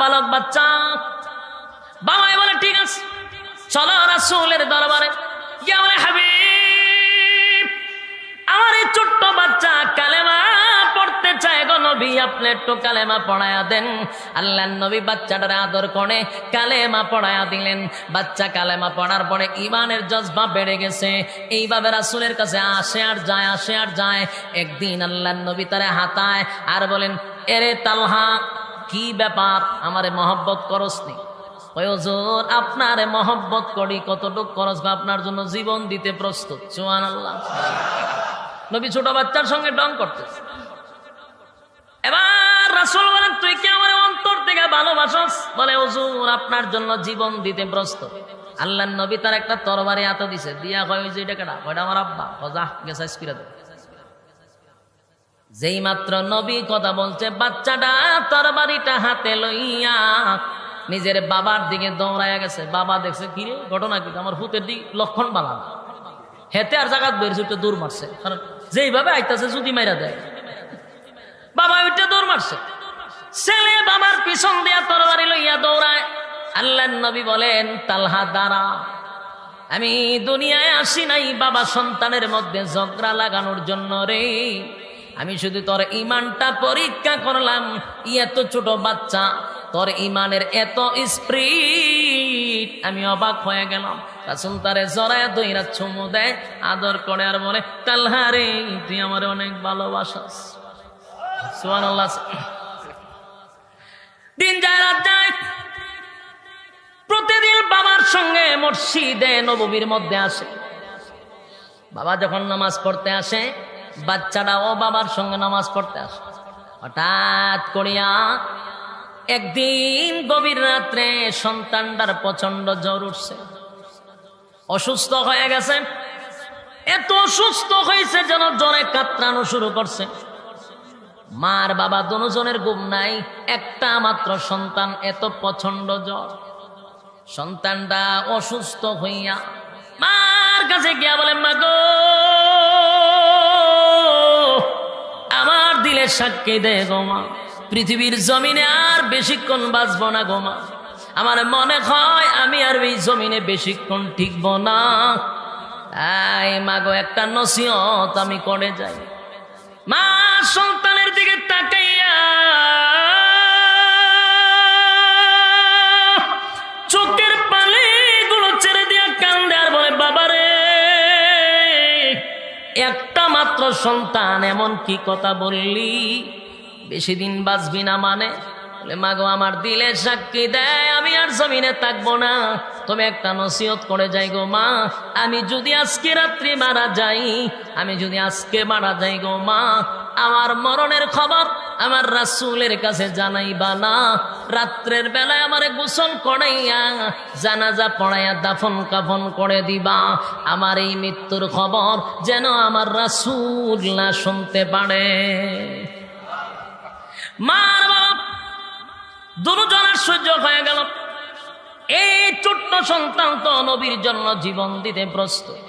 বালক বাচ্চা। বাবাই বলে ঠিক আছে, চলো রাসূলের দরবারে। গিয়ে বলে হাবিব, আমার এই ছোট্ট বাচ্চা কালেমা পড়তে চায় গো নবী, আপনি একটু কালেমা পড়ায়া দেন। আল্লাহর নবী বাচ্চাটারে আদর করে কালেমা পড়ায়া দিলেন। বাচ্চা কালেমা পড়ার পরে ঈমানের জজবা বেড়ে গেছে। এইভাবে রাসূলের কাছে আসে আর যায়, আসে আর যায়। একদিন আল্লাহর নবী তারে হাতায় আর বলেন, এরে তালহা, কি ব্যাপার, আমারে মহব্বত করসনি? ওই হুজুর, আপনারে মহব্বত করি, কতটুক করস, আপনার জন্য জীবন দিতে প্রস্তুত। সুবহানাল্লাহ। নবী ছোট বাচ্চার সঙ্গে ডং করতেছে। এবার রাসূল বলেন, তুই কি আমার অন্তর থেকে ভালোবাসস? বলে হুজুর, আপনার জন্য জীবন দিতে প্রস্তুত। আল্লাহর নবী তার একটা তরবারি হাতে দিছে, দিয়া কয়, ওই যে এটা কেডা? ওইটা আমার আব্বা। যা গেছে স্কুলে দে। যেই মাত্র নবী কথা বলছে, বাচ্চাটা তরবারিটা হাতে লইয়া নিজের বাবার দিকে দৌড়াইয়া গেছে। বাবা দেখছে, কি রে ঘটনা কি? আমার ভূতের দিক লক্ষণ বালা না, হেতে আর জায়গা বেরছে, উঠে দৌড় মারছে। কারণ যেইভাবে আইতাছে যদি মাইরা দেয়, বাবা উঠে দৌড় মারছে। ছেলে বাবার পিছন দিয়া তরবারি লইয়া দৌড়ায়। আল্লাহর নবী বলেন, তালহা দাঁড়া, আমি দুনিয়ায় আসি নাই বাবা সন্তানের মধ্যে ঝগড়া লাগানোর জন্য রে। আমি শুধু তোর ইমানটা পরীক্ষা করলাম। এত ছোট বাচ্চা, তোর ইমানের এত স্পিরিট, আমি অবাক হয়ে গেলাম। রাসূল তারে জড়ায়া দইরা চুমু দেয়, আদর করে আর বলে, তালহা রে, তুই আমারে অনেক ভালোবাসিস। সুবহানাল্লাহ। দিন যায় রাত যায়, প্রতিদিন বাবার সঙ্গে মসজিদে নববীর মধ্যে আসে। বাবা যখন নামাজ পড়তে আসে, বাচ্চাটাও বাবার সঙ্গে নামাজ পড়তে আসে। হঠাৎ করিয়া একদিন গভীর রাত্রে সন্তানটার প্রচন্ড জ্বর উঠছে, অসুস্থ হয়ে গেছে। এত অসুস্থ হয়েছে যেন জ্বরে কাতরানো শুরু করছে। মার বাবা দুজনের ঘুম নাই, একটা মাত্র সন্তান, এত প্রচন্ড জ্বর। সন্তানটা অসুস্থ হইয়া মার কাছে গিয়া বলে, মা গো, আমার দিলে সাক্ষী দে গো মা, পৃথিবীর জমিনে আর বেশিক্ষণ বাঁচবো না গো মা। আমার মনে হয় আমি আর এই জমিনে বেশিক্ষণ টিকব না। এই মা গো, একটা নসিহত আমি করে যাই। মা সন্তানের দিকে তাকাইয়া চোখের পানিগুলো ছেড়ে দিয়া কান্দে আর বলে, বাবারে, একটা মাত্র সন্তান, এমন কি কথা বললি, বেশি দিন বাঁচবি না মানে? বলে, মা গো, আমার দিলে সাক্ষী দেয় আমি আর জমিনে থাকবো না। তুমি একটা নসিহত করে যাই গো মা, আমি যদি আজকে রাত্রি মারা যাই, আমি যদি আজকে মারা যাই গো মা, আমার মরণের খবর আমার রাসূলের কাছে জানাইবা না। রাত্রের বেলায় আমারে গোসল করাইয়া জানাজা পড়াইয়া দাফন কাফন করে দিবা। আমার এই মৃত্যুর খবর যেন আমার রাসূল না শুনতে পারে। মার বাপ দুজনের সহ্য হয়ে গেল। এই ছোট্ট সন্তান তো নবীর জন্য জীবন দিতে প্রস্তুত,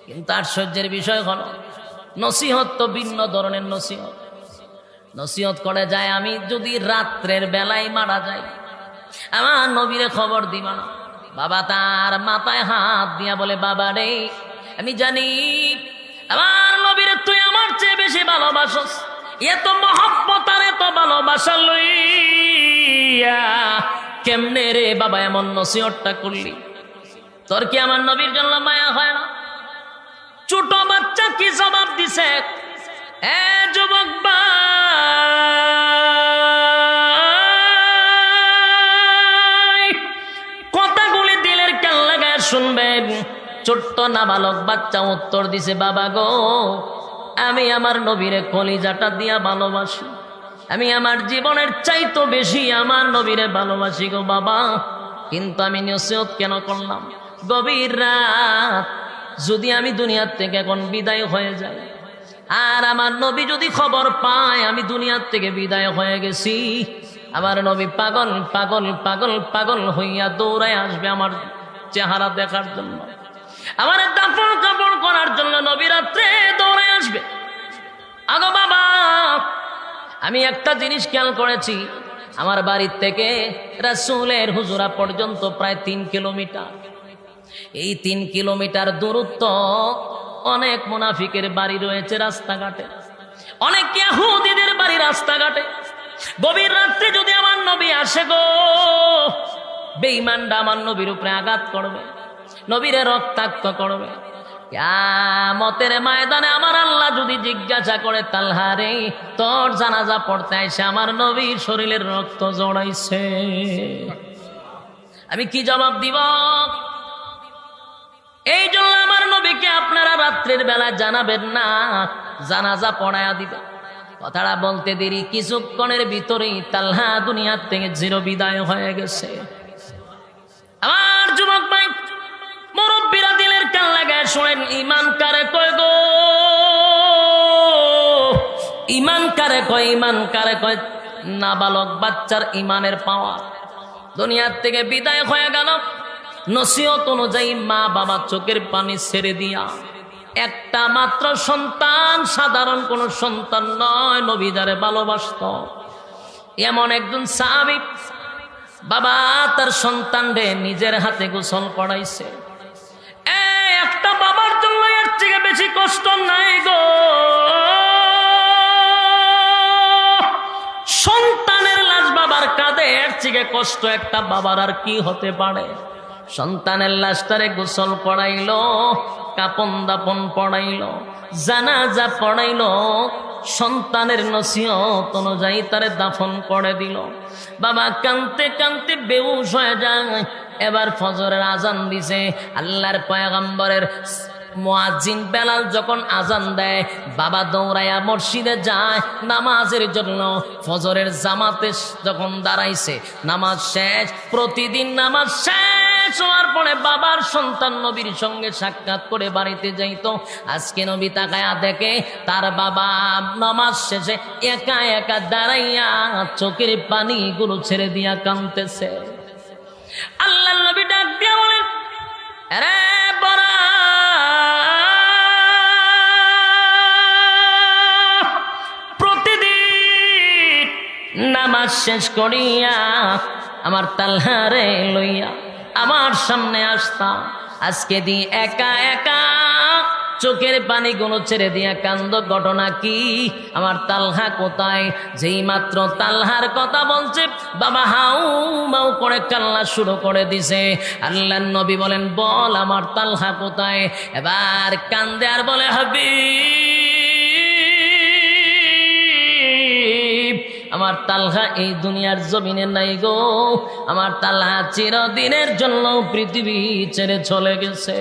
কিন্তু আশ্চর্যের বিষয় হলো, নসিহত তো ভিন্ন ধরনের নসিহত। নসিহত করে যায়, আমি যদি রাত্রের বেলায় মারা যাই, আমার নবীরে খবর দিবা না। বাবা তার মাথায় হাত দিয়া বলে, বাবা রে, আমি জানি আমার নবীরে তুই আমার চেয়ে বেশি ভালোবাসস। এত মহব্বত আর এত ভালোবাসা লইয়া কেমনে রে বাবা এমন নসিহতটা করলি? তোর কি আমার নবীর জন্য মায়া হয় না? ছোট বাচ্চা কি জবাব দিছে, এ যুবক ভাই, কথাগুলি দিলের কান লাগায় শুনবেন। ছোট্ট নাবালক বাচ্চা উত্তর দিছে, বাবা গো, আমি আমার নবীরে কলিজাটা দিয়া ভালোবাসি। আমি আমার জীবনের চাইতো বেশি আমার নবীরে ভালোবাসি গো বাবা। কিন্তু আমি নসিহত কেন করলাম? গভীর রাত, যদি আমি দুনিয়ার থেকে এখন বিদায় হয়ে যাই, আর আমার নবী যদি খবর পায় আমি দুনিয়ার থেকে বিদায় হয়ে গেছি, আমার নবী পাগল পাগল পাগল পাগল হইয়া দৌড়ায় আসবে আমার চেহারা দেখার জন্য, আমার দাফন কাপড় করার জন্য নবী রাত্রে দৌড়ে আসবে। আগো বাবা, আমি একটা জিনিস খেয়াল করেছি, আমার বাড়ির থেকে রাসূলের হুজরা পর্যন্ত প্রায় 3 কিলোমিটার। এই 3 কিলোমিটার দূরত্ব। অনেক মুনাফিকের বাড়ি রয়েছে রাস্তাঘাটে, অনেক ইহুদিদের বাড়ি রাস্তাঘাটে। গভীর রাত্রে যদি আমার নবী আসে গো, বেঈমানরা আমার নবীর উপরে আঘাত করবে, নবীরে রক্তাক্ত করবে। কিয়ামতের ময়দানে আমার আল্লাহ যদি জিজ্ঞাসা করে, তালহা রে, তোর জানাজা পড়তে আইসে আমার নবীর শরীরের রক্ত জড়াইছে, আমি কি জবাব দিব? এই জন্য আমার নবীকে আপনারা রাত্রের বেলা জানাবেন না, জানাজা পড়ায়া দিবেন। কথাটা বলতে দেরি, কিছুক্ষণের ভিতরেই তালহা দুনিয়ার থেকে চিরবিদায় হয়ে গেছে। আমার যুবক ভাই, মুরব্বীরা দিলের কান লাগায় শোনেন, ঈমান কারে কয় গো? ঈমান কারে কয়? ঈমান কারে কয়? নাবালক বাচ্চার ঈমানের পাওয়ার। দুনিয়ার থেকে বিদায় হয়ে গেল, নসিহত অনুযায়ী মা বাবা চোখের পানি ছেড়ে দিয়া, একটা মাত্র সন্তান, সাধারণ কোন সন্তান নয়, নবী যারে ভালোবাসত এমন একজন সাহাবী, বাবা তার সন্তানরে নিজের হাতে গোসল করাইছে। একটা বাবার জন্য এর থেকে বেশি কষ্ট নাই গো। সন্তানের লাশ বাবার কাঁধে, এর থেকে কষ্ট একটা বাবার আর কি হতে পারে? সন্তানের লাশটারে গোসল পড়াইলো, কাপন দাপন পড়াইলো, জানাজা পড়াইলো, সন্তানের নসিহত অনুযায়ী তারে দাফন করে দিল। বাবা কাঁদতে কাঁদতে বেহুশ হয়ে যায়। এবার ফজরের আজান দিছে। আল্লাহর পয়গম্বরের মুয়াজ্জিন বেলাল যখন আজান দেয়, বাবা দৌড়াইয়া মসজিদে যায় নামাজের জন্য। ফজরের জামাতে যখন দাঁড়াইছে, নামাজ শেষ। প্রতিদিন নামাজ শেষ হওয়ার পরে বাবার সন্তান নবীর সঙ্গে সাক্ষাৎ করে বাড়িতে যাইতো। আজকে নবী তাকায়া দেখে তার বাবা নামাজ শেষে একা একা দাঁড়াইয়া চোখের পানিগুলো ছেড়ে দিয়া কাঁদতেছে। আল্লাহ নবী ডাক দিয়া বলেন, আরে বড়া, প্রতিদিন নামাজ শেষ করিয়া আমার তালহারে লইয়া আমার সামনে আসতাম, আজকে দি একা একা চোখের পানিগুলো ছেড়ে দিয়া কান্দ, ঘটনা কি? আমার তালহা কোথায়? যেই মাত্র তালহার কথা বলছে, বাবা হাউ মাউ করে কান্না শুরু করে দিছে। আল্লাহর নবী বলেন, বল আমার তালহা কোথায়? এবার কান্দে আর বলে, হাবিব, আমার তালহা এই দুনিয়ার জমিনে নাই গো। আমার তালহা চিরদিনের জন্য পৃথিবী ছেড়ে চলে গেছে।